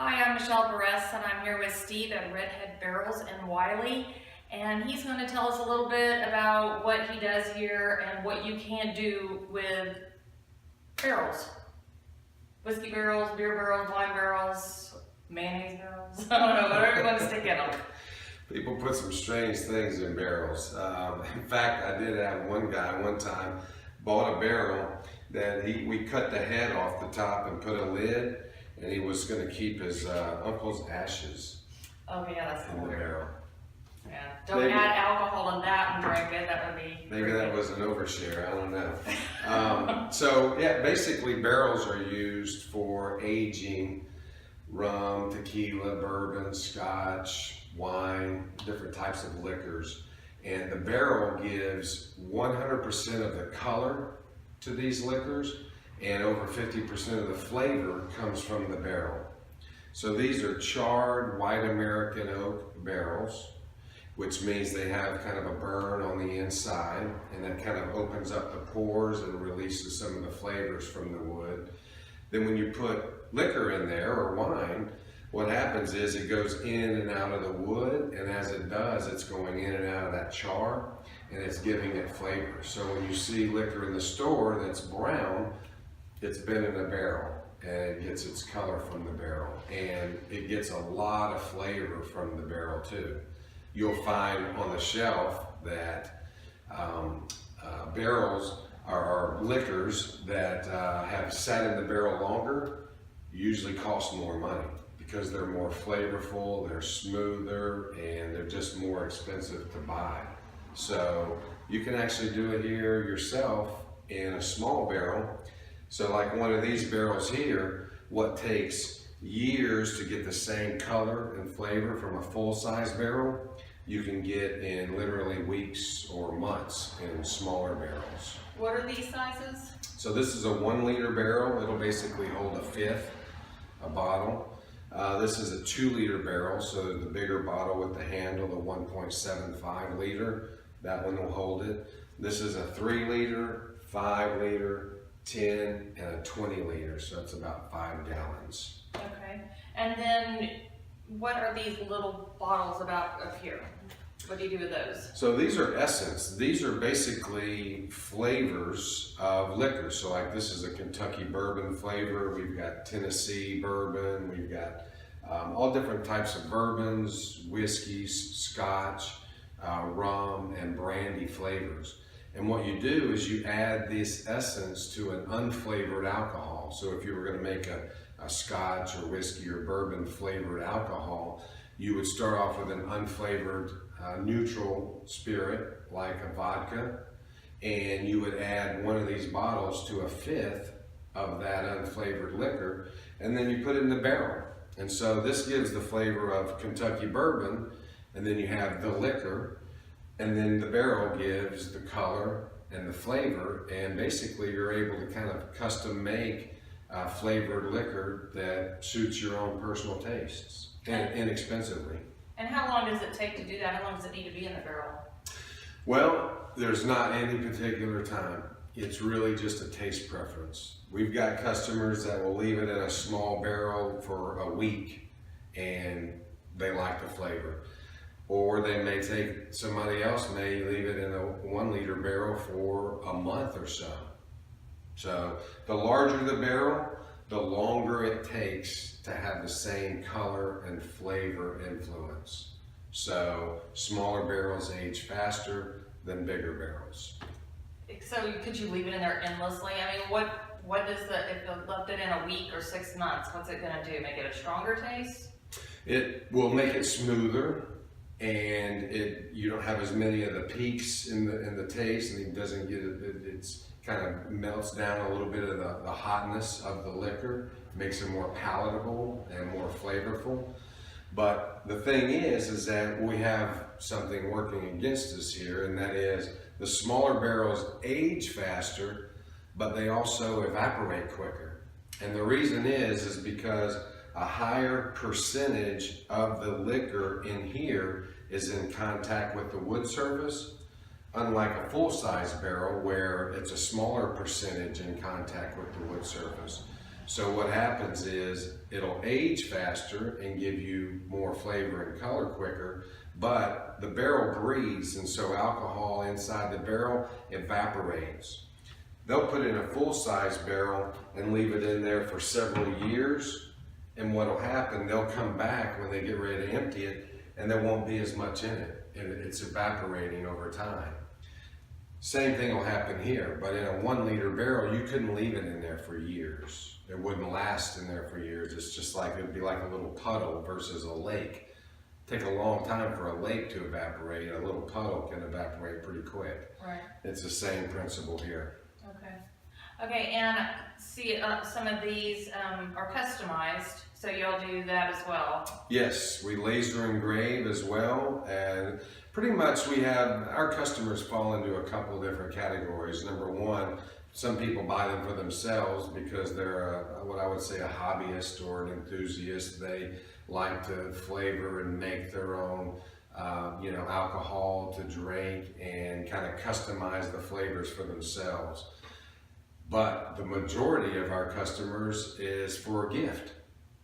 Hi, I'm Michelle Perez, and I'm here with Steve at Redhead Barrels in Wiley, and he's going to tell us a little bit about what he does here and what you can do with barrels. Whiskey barrels, beer barrels, wine barrels, mayonnaise barrels, I don't know, whatever you want to stick in them. People put some strange things in barrels. In fact, I did have one guy one time bought a barrel that we cut the head off the top and put a lid, and he was going to keep his uncle's ashes Oh yeah, that's in the weird. barrel. Yeah, don't Maybe- add alcohol in that and drink it, that would be Maybe that creepy. was an overshare, I don't know. So yeah, basically barrels are used for aging rum, tequila, bourbon, scotch, wine, different types of liquors. And the barrel gives 100% of the color to these liquors, and over 50% of the flavor comes from the barrel. So these are charred white American oak barrels, which means they have kind of a burn on the inside, and that kind of opens up the pores and releases some of the flavors from the wood. Then when you put liquor in there, or wine, what happens is it goes in and out of the wood, and as it does, it's going in and out of that char, and it's giving it flavor. So when you see liquor in the store that's brown, it's been in a barrel, and it gets its color from the barrel, and it gets a lot of flavor from the barrel too. You'll find on the shelf that barrels are liquors that have sat in the barrel longer usually cost more money because they're more flavorful, they're smoother, and they're just more expensive to buy. So you can actually do it here yourself in a small barrel. So like one of these barrels here, what takes years to get the same color and flavor from a full-size barrel, you can get in literally weeks or months in smaller barrels. What are these sizes? So this is a 1 liter barrel. It'll basically hold a fifth, a bottle. This is a 2 liter barrel, so the bigger bottle with the handle, the 1.75 liter, that one will hold it. This is a 3 liter, 5 liter, 10, and a 20 liter, so it's about 5 gallons. Okay, and then what are these little bottles about up here? What do you do with those? So these are essence. These are basically flavors of liquor. So like this is a Kentucky bourbon flavor. We've got Tennessee bourbon. We've got all different types of bourbons, whiskeys, scotch, rum, and brandy flavors. And what you do is you add this essence to an unflavored alcohol. So if you were going to make a scotch or whiskey or bourbon flavored alcohol, you would start off with an unflavored neutral spirit like a vodka, and you would add one of these bottles to a fifth of that unflavored liquor, and then you put it in the barrel. And so this gives the flavor of Kentucky bourbon, and then you have the liquor, and then the barrel gives the color and the flavor, and basically you're able to kind of custom make flavored liquor that suits your own personal tastes, and inexpensively. And how long does it take to do that? How long does it need to be in the barrel? Well, there's not any particular time. It's really just a taste preference. We've got customers that will leave it in a small barrel for a week and they like the flavor. Or they may take, somebody else may leave it in a 1 liter barrel for a month or so. So the larger the barrel, the longer it takes to have the same color and flavor influence. So smaller barrels age faster than bigger barrels. So could you leave it in there endlessly? I mean, what does if you left it in a week or 6 months, what's it gonna do? Make it a stronger taste? It will make it smoother, and you don't have as many of the peaks in the taste, and it doesn't get it's kind of melts down a little bit of the hotness of the liquor, makes it more palatable and more flavorful. But the thing is that we have something working against us here, and that is the smaller barrels age faster, but they also evaporate quicker. And the reason is because a higher percentage of the liquor in here is in contact with the wood surface, unlike a full-size barrel where it's a smaller percentage in contact with the wood surface. So what happens is it'll age faster and give you more flavor and color quicker, but the barrel breathes, and so alcohol inside the barrel evaporates. They'll put in a full-size barrel and leave it in there for several years, and what'll happen, they'll come back when they get ready to empty it, and there won't be as much in it. It's evaporating over time. Same thing will happen here, but in a 1 liter barrel, you couldn't leave it in there for years. It wouldn't last in there for years. It's just like, it'd be like a little puddle versus a lake. Take a long time for a lake to evaporate. A little puddle can evaporate pretty quick. Right. It's the same principle here. Okay. Okay, and see, some of these are customized, so y'all do that as well. Yes, we laser engrave as well, and pretty much we have, our customers fall into a couple different categories. Number one, some people buy them for themselves because they're what I would say a hobbyist or an enthusiast. They like to flavor and make their own alcohol to drink and kind of customize the flavors for themselves. But the majority of our customers is for a gift.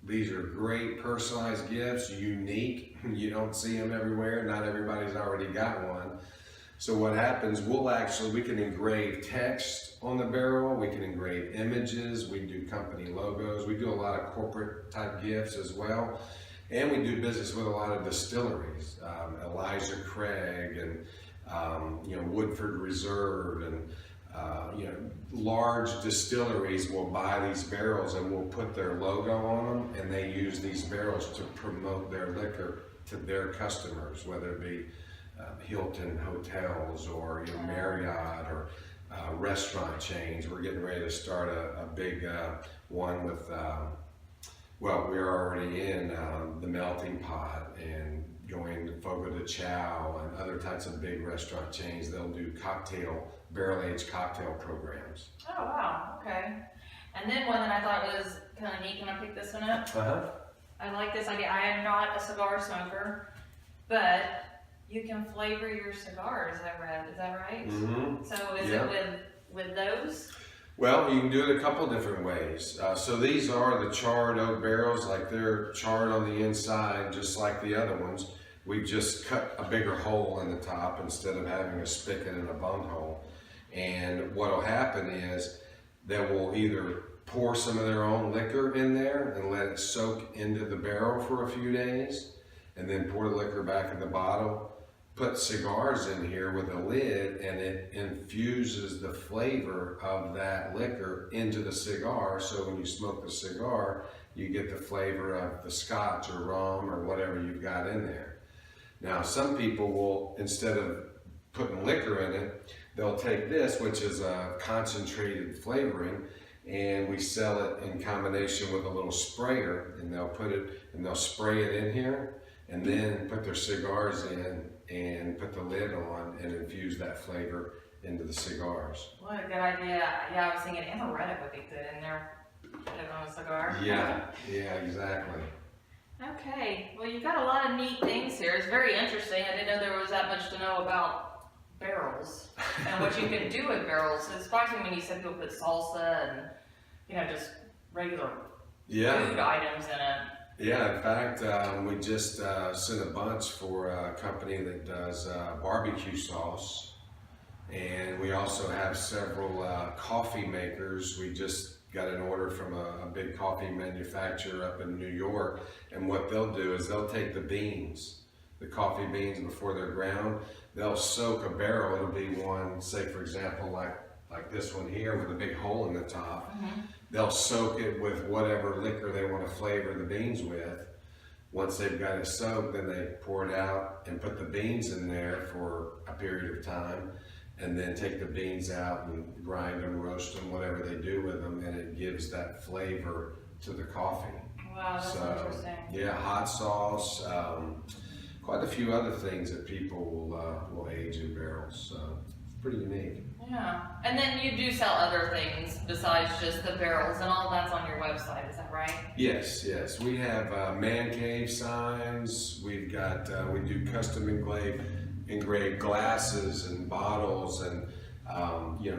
These are great personalized gifts, unique. You don't see them everywhere. Not everybody's already got one. So what happens, we can engrave text on the barrel. We can engrave images. We do company logos. We do a lot of corporate type gifts as well. And we do business with a lot of distilleries, Elijah Craig and Woodford Reserve and large distilleries will buy these barrels and will put their logo on them, and they use these barrels to promote their liquor to their customers, whether it be Hilton hotels or Marriott or restaurant chains. We're getting ready to start a big one with, we're already in the Melting Pot and going to Fogo de Chao and other types of big restaurant chains. They'll do barrel-aged cocktail programs. Oh, wow, okay. And then one that I thought was kind of neat, can I pick this one up? Uh-huh. I like this idea. I am not a cigar smoker, but you can flavor your cigars, I read. Is that right? Mm-hmm. So is it with those? Well, you can do it a couple different ways. So these are the charred oak barrels, like they're charred on the inside, just like the other ones. We've just cut a bigger hole in the top instead of having a spigot and a bung hole. And what'll happen is they will either pour some of their own liquor in there and let it soak into the barrel for a few days, and then pour the liquor back in the bottle, put cigars in here with a lid, and it infuses the flavor of that liquor into the cigar. So when you smoke the cigar, you get the flavor of the scotch or rum or whatever you've got in there. Now, some people will, instead of putting liquor in it, they'll take this, which is a concentrated flavoring, and we sell it in combination with a little sprayer, and they'll spray it in here, and then put their cigars in and put the lid on and infuse that flavor into the cigars. What a good idea. Yeah, I was thinking amaretto would be good in there. Put it on a cigar. Yeah, exactly. Okay, well, you've got a lot of neat things here. It's very interesting. I didn't know there was that much to know about barrels and what you can do with barrels. It surprised me when you said people put salsa and, just regular food items in it. Yeah, in fact, we just sent a bunch for a company that does barbecue sauce. And we also have several coffee makers. We just got an order from a big coffee manufacturer up in New York. And what they'll do is they'll take the coffee beans before they're ground. They'll soak a barrel. It'll be one, say for example, like this one here with a big hole in the top. Mm-hmm. They'll soak it with whatever liquor they want to flavor the beans with. Once they've got it soaked, then they pour it out and put the beans in there for a period of time, and then take the beans out and grind them, roast them, whatever they do with them, and it gives that flavor to the coffee. Wow, that's interesting. Yeah, hot sauce, quite a few other things that people will age in barrels. So it's pretty unique. Yeah, and then you do sell other things besides just the barrels, and all that's on your website, is that right? Yes. We have man cave signs. We've got we do custom engraved glasses and bottles and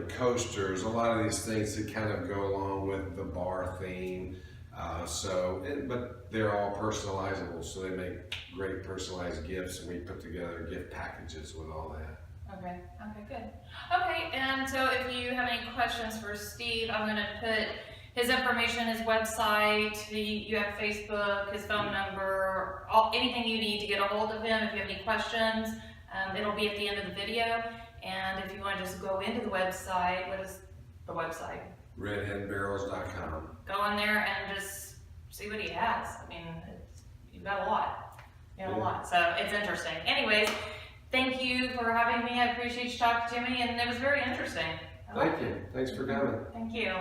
coasters, a lot of these things that kind of go along with the bar theme. But they're all personalizable, so they make great personalized gifts, and we put together gift packages with all that. Okay, good. Okay, and so if you have any questions for Steve, I'm gonna put his information, his website, you have Facebook, his phone number, anything you need to get a hold of him if you have any questions. It'll be at the end of the video. And if you want to just go into the website, what is the website? Redheadbarrels.com. Go in there and just see what he has. I mean, you've got a lot. You have a lot, so it's interesting. Anyways, thank you for having me. I appreciate you talking to me, and it was very interesting. Thank you. Thanks for coming. Thank you.